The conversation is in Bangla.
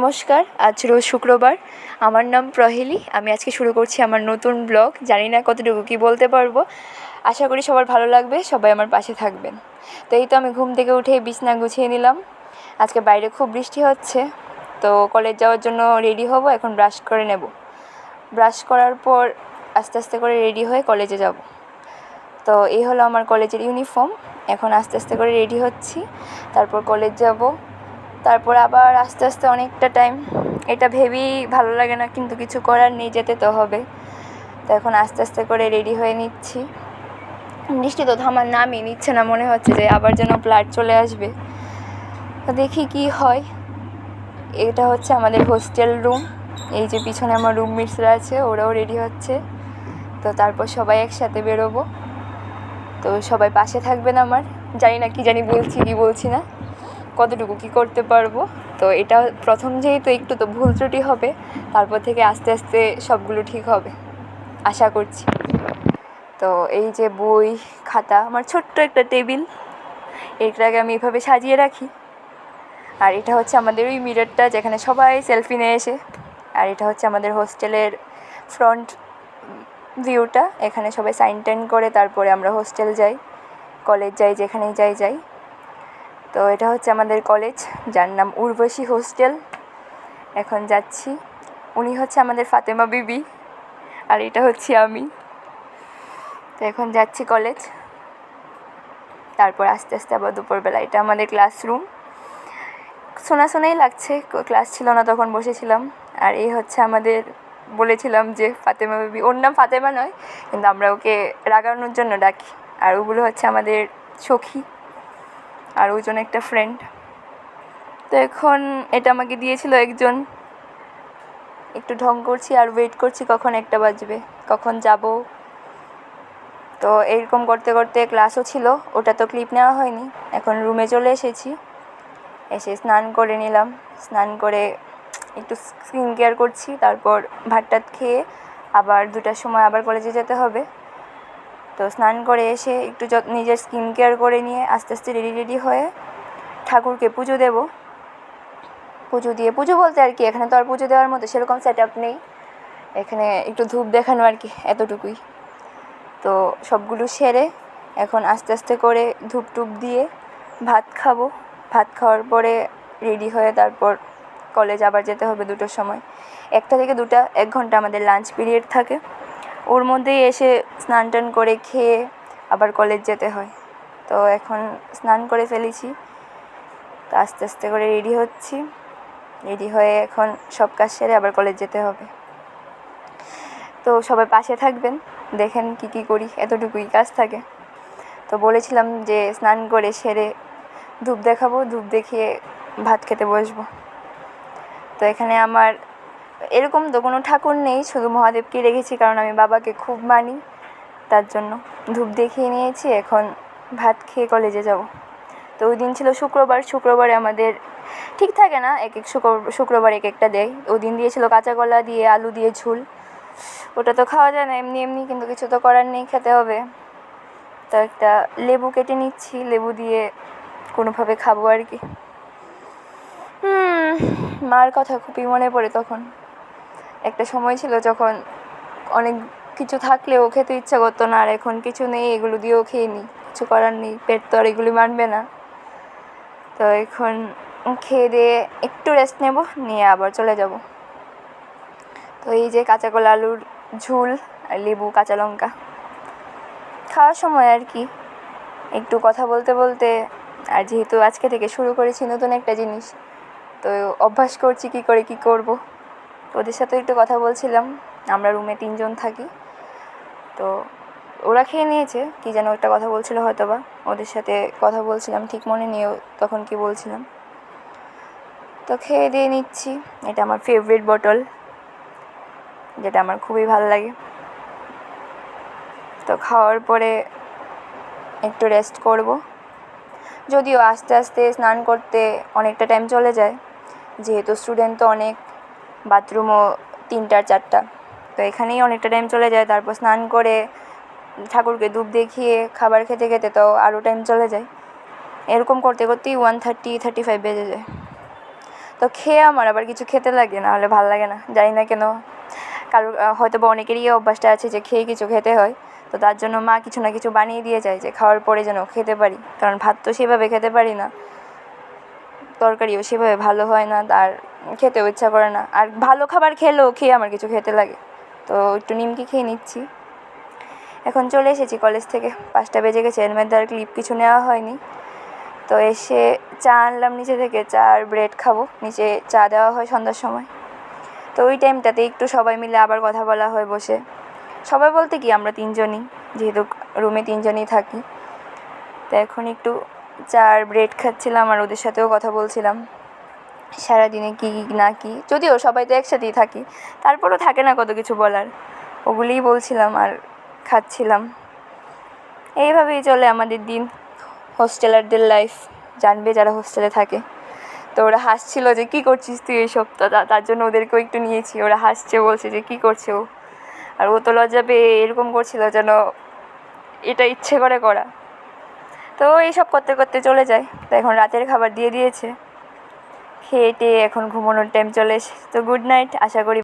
নমস্কার, আজ রোজ শুক্রবার। আমার নাম প্রহেলি। আমি আজকে শুরু করছি আমার নতুন ব্লগ। জানি না কতটুকু কী বলতে পারবো। আশা করি সবার ভালো লাগবে, সবাই আমার পাশে থাকবেন। তো এই তো আমি ঘুম থেকে উঠে বিছানা গুছিয়ে নিলাম। আজকে বাইরে খুব বৃষ্টি হচ্ছে, তো কলেজ যাওয়ার জন্য রেডি হব। এখন ব্রাশ করে নেব। ব্রাশ করার পর আস্তে আস্তে করে রেডি হয়ে কলেজে যাব। তো এই হলো আমার কলেজের ইউনিফর্ম। এখন আস্তে আস্তে করে রেডি হচ্ছি, তারপর কলেজ যাব। তারপর আবার আস্তে আস্তে অনেকটা টাইম, এটা ভেবেই ভালো লাগে না, কিন্তু কিছু করার নেই, যেতে তো হবে। তো এখন আস্তে আস্তে করে রেডি হয়ে নিচ্ছি। বৃষ্টি তো থামার নামই নিচ্ছে না, মনে হচ্ছে যে আবার যেন ফ্লাড চলে আসবে। তো দেখি কি হয়। এটা হচ্ছে আমাদের হোস্টেল রুম। এই যে পিছনে আমার রুমমেটসরা আছে, ওরাও রেডি হচ্ছে। তো তারপর সবাই একসাথে বেরোবো। তো সবাই পাশে থাকবেন আমার। জানি না কি জানি বলছি কি বলছি না, কতটুকু কী করতে পারবো। তো এটা প্রথম, যেহেতু একটু তো ভুল ত্রুটি হবে, তারপর থেকে আস্তে আস্তে সবগুলো ঠিক হবে আশা করছি। তো এই যে বই খাতা, আমার ছোট্ট একটা টেবিল, এটাকে আমি এভাবে সাজিয়ে রাখি। আর এটা হচ্ছে আমাদের ওই মিররটা, যেখানে সবাই সেলফি নিয়ে এসে। আর এটা হচ্ছে আমাদের হোস্টেলের ফ্রন্ট ভিউটা। এখানে সবাই সাইন টাইন করে তারপরে আমরা হোস্টেল যাই, কলেজ যাই, যেখানেই যাই। তো এটা হচ্ছে আমাদের কলেজ, যার নাম উর্বশী হোস্টেল। এখন যাচ্ছি। উনি হচ্ছে আমাদের ফাতেমা বিবি, আর এটা হচ্ছে আমি। তো এখন যাচ্ছি কলেজ। তারপর আস্তে আস্তে আবার দুপুরবেলা, এটা আমাদের ক্লাসরুম। শোনাই লাগছে, ক্লাস ছিল না তখন বসেছিলাম। আর এই হচ্ছে আমাদের, বলেছিলাম যে ফাতেমা বিবি, ওর নাম ফাতেমা নয়, কিন্তু আমরা ওকে রাগানোর জন্য ডাকি। আর ওগুলো হচ্ছে আমাদের সখী, আর ওইজন একটা ফ্রেন্ড। তো এখন এটা আমাকে দিয়েছিল একজন। একটু ঢং করছি আর ওয়েট করছি কখন একটা বাজবে, কখন যাব। তো এরকম করতে করতে ক্লাসও ছিল, ওটা তো ক্লিপ নেওয়া হয়নি। এখন রুমে চলে এসেছি, এসে স্নান করে নিলাম। স্নান করে একটু স্কিন কেয়ার করছি, তারপর ভাত টাত খেয়ে আবার 2টার সময় আবার কলেজে যেতে হবে। তো স্নান করে এসে একটু নিজের স্কিন কেয়ার করে নিয়ে আস্তে আস্তে রেডি হয়ে ঠাকুরকে পুজো দেব। পুজো বলতে আর কি, এখানে তো আর পুজো দেওয়ার মতো সেরকম সেট আপ নেই। এখানে একটু ধূপ দেখানো আর কি, এতটুকুই। তো সবগুলো সেরে এখন আস্তে আস্তে করে ধূপ টুপ দিয়ে ভাত খাবো। ভাত খাওয়ার পরে রেডি হয়ে তারপর কলেজ আবার যেতে হবে 2টোর সময়। 1টা থেকে 2টা 1 ঘন্টা আমাদের লাঞ্চ পিরিয়ড থাকে। ওর মধ্যেই এসে স্নান টান করে খেয়ে আবার কলেজ যেতে হয়। তো এখন স্নান করে ফেলেছি, তো আস্তে আস্তে করে রেডি হচ্ছি। রেডি হয়ে এখন সব কাজ সেরে আবার কলেজ যেতে হবে। তো সবাই পাশে থাকবেন, দেখেন কি করি, এতটুকুই কাজ থাকে। তো বলেছিলাম যে স্নান করে সেরে ধূপ দেখাবো, ধূপ দেখিয়ে ভাত খেতে বসবো। তো এখানে আমার এরকম তো কোনো ঠাকুর নেই, শুধু মহাদেবকে রেখেছি, কারণ আমি বাবাকে খুব মানি, তার জন্য ধূপ দেখিয়ে নিয়েছি। এখন ভাত খেয়ে কলেজে যাব। তো ওই দিন ছিল শুক্রবার। শুক্রবারে আমাদের ঠিক থাকে না, এক শুক্রবার এক একটা দেয়। ওই দিন দিয়েছিল কাঁচা কলা দিয়ে আলু দিয়ে ঝোল। ওটা তো খাওয়া যায় না এমনি, কিন্তু কিছু তো করার নেই, খেতে হবে। তো একটা লেবু কেটে নিচ্ছি, লেবু দিয়ে কোনোভাবে খাবো আর কি। মার কথা খুবই মনে পড়ে। তখন একটা সময় ছিল যখন অনেক কিছু থাকলেও খেতে ইচ্ছা করতো না, আর এখন কিছু নেই, এগুলো দিয়েও খেয়ে নিই, কিছু করার নেই, পেট তো আর এগুলি মানবে না। তো এখন খেয়ে দিয়ে একটু রেস্ট নেব, নিয়ে আবার চলে যাব। তো এই যে কাঁচা কলা আলুর ঝোল আর লেবু কাঁচা লঙ্কা খাওয়ার সময় আর কি একটু কথা বলতে বলতে, আর যেহেতু আজকে থেকে শুরু করেছি নতুন একটা জিনিস, তো অভ্যাস করছি কী করে কী করব। ওদের সাথে একটু কথা বলছিলাম। আমরা রুমে 3 জন থাকি। তো ওরা খেয়ে নিয়েছে, কি যেন একটা কথা বলছিল হয়তো বা, ওদের সাথে কথা বলছিলাম, ঠিক মনে নেই তখন কি বলছিলাম। তো খেয়ে দিয়ে নিচ্ছি। এটা আমার ফেভারিট বটল, যেটা আমার খুবই ভালো লাগে। তো খাওয়ার পরে একটু রেস্ট করব। যদিও আস্তে আস্তে স্নান করতে অনেকটা টাইম চলে যায়, যেহেতু স্টুডেন্ট তো অনেক, বাথরুমও 3টা 4টা, তো এখানেই অনেকটা টাইম চলে যায়। তারপর স্নান করে ঠাকুরকে ধূপ দেখিয়ে খাবার খেতে খেতে তো আরও টাইম চলে যায়। এরকম করতে করতেই 1:30-1:35 বেজে যায়। তো খেয়ে আমার আবার কিছু খেতে লাগে, না হলে ভালো লাগে না, জানি না কেন। কারোর হয়তো বা অনেকেরই এই অভ্যাসটা আছে যে খেয়ে কিছু খেতে হয়, তো তার জন্য মা কিছু না কিছু বানিয়ে দিয়ে যায় যে খাওয়ার পরে যেন খেতে পারি, কারণ ভাত তো সেভাবে খেতে পারি না, তরকারিও সেভাবে ভালো হয় না, আর খেতেও ইচ্ছা করে না, আর ভালো খাবার খেলেও খেয়ে আমার কিছু খেতে লাগে। তো একটু নিমকি খেয়ে নিচ্ছি। এখন চলে এসেছি কলেজ থেকে, 5টা বেজে গেছে, এর মধ্যে আর ক্লিপ কিছু নেওয়া হয়নি। তো এসে চা আনলাম নিচে থেকে, চা আর ব্রেড খাবো, নিচে চা দেওয়া হয় সন্ধ্যার সময়। তো ওই টাইমটাতে একটু সবাই মিলে আবার কথা বলা হয় বসে, সবাই বলতে কি আমরা 3জনই, যেহেতু রুমে 3জনই থাকি। তো এখন একটু চা আর ব্রেড খাচ্ছিলাম আর ওদের সাথেও কথা বলছিলাম সারাদিনে কী না কি, যদিও সবাই তো একসাথেই থাকি, তারপরও থাকে না কত কিছু বলার, ওগুলিই বলছিলাম আর খাচ্ছিলাম। এইভাবেই চলে আমাদের দিন, হোস্টেলারদের লাইফ, জানবে যারা হোস্টেলে থাকে। তো ওরা হাসছিল যে কী করছিস তুই এইসব, তো তার জন্য ওদেরকেও একটু নিয়েছি, ওরা হাসছে, বলছে যে কী করছে ও, আর ও তো লজ্জা পেয়ে এরকম করছিল যেন এটা ইচ্ছে করে করা। তো এইসব করতে করতে চলে যায়। তো এখন রাতের খাবার দিয়ে দিয়েছে, খেয়ে টেয়ে এখন ঘুমানোর টাইম চলে এসে, তো গুড নাইট। আশা করি